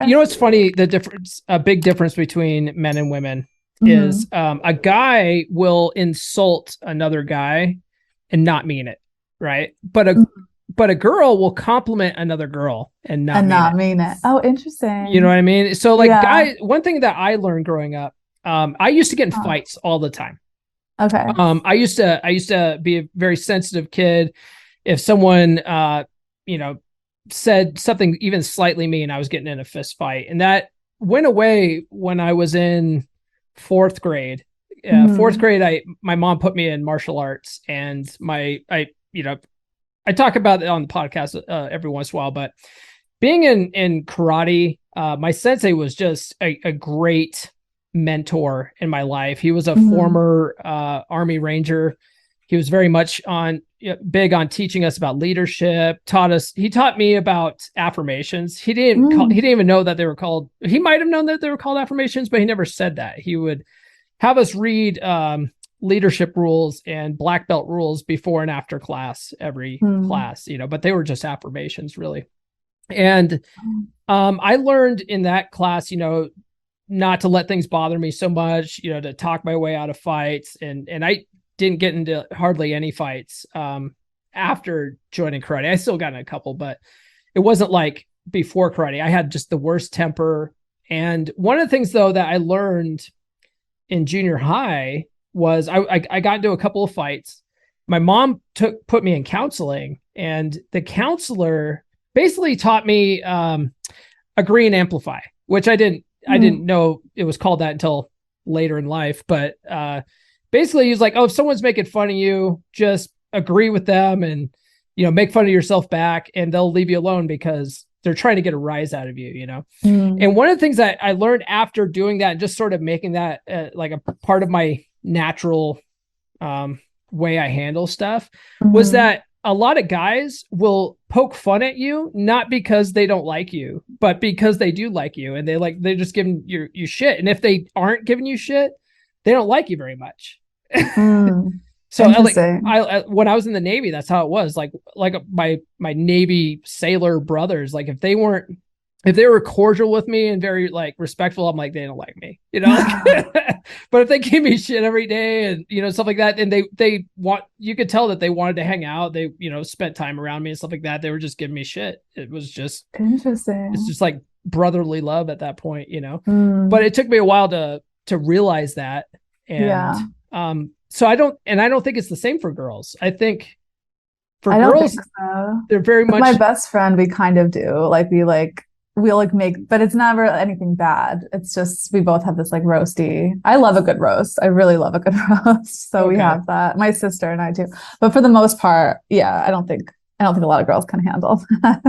you know what's funny? The difference, a big difference between men and women is a guy will insult another guy and not mean it, right? But a girl will compliment another girl and not And mean not it. mean it. Oh, You know what interesting. I mean? So like Yeah. guy, one thing that I learned growing up, I used to get in Huh. fights all the time. Okay. I used to be a very sensitive kid. If someone you know, said something even slightly mean, I was getting in a fist fight. And that went away when I was in fourth grade. Fourth Hmm. grade, my mom put me in martial arts, and I talk about it on the podcast every once in a while, but being in karate, my sensei was just a great mentor in my life. He was a Hmm. former Army Ranger. He was very much on big on teaching us about leadership. He taught me about affirmations. He Mm. didn't even know that they were called. He might have known that they were called affirmations, but he never said that. He would have us read leadership rules and black belt rules before and after class, every Hmm. class, but they were just affirmations really. And I learned in that class, not to let things bother me so much, to talk my way out of fights. And I didn't get into hardly any fights after joining karate. I still got in a couple, but it wasn't like before karate. I had just the worst temper. And one of the things though that I learned in junior high was I got into a couple of fights. My mom put me in counseling, and the counselor basically taught me agree and amplify, which I didn't Hmm. know it was called that until later in life. But basically, he was like, "Oh, if someone's making fun of you, just agree with them and make fun of yourself back, and they'll leave you alone because they're trying to get a rise out of you." And Hmm. one of the things that I learned after doing that and just sort of making that like a part of my natural um, way I handle stuff was Hmm. that a lot of guys will poke fun at you, not because they don't like you, but because they do like you, and they're just giving you shit. And if they aren't giving you shit, they don't like you very much. Hmm. So Interesting. when I was in the Navy, that's how it was. Like my Navy sailor brothers, like if they were cordial with me and very like respectful, I'm like, they don't like me, like, but if they gave me shit every day and, stuff like that, and you could tell that they wanted to hang out. They, spent time around me and stuff like that. They were just giving me shit. It's Interesting. just like brotherly love at that point. But Hmm. it took me a while to realize that. And, Yeah. I don't think it's the same for girls. I think for I don't think girls, so. they're very With my much best friend, we kind of do. We make, but it's never anything bad. It's just we both have this like roasty. I love a good roast. I really love a good roast. So we okay. have that. My sister and I too. But for the most part, yeah, I don't think a lot of girls can handle that.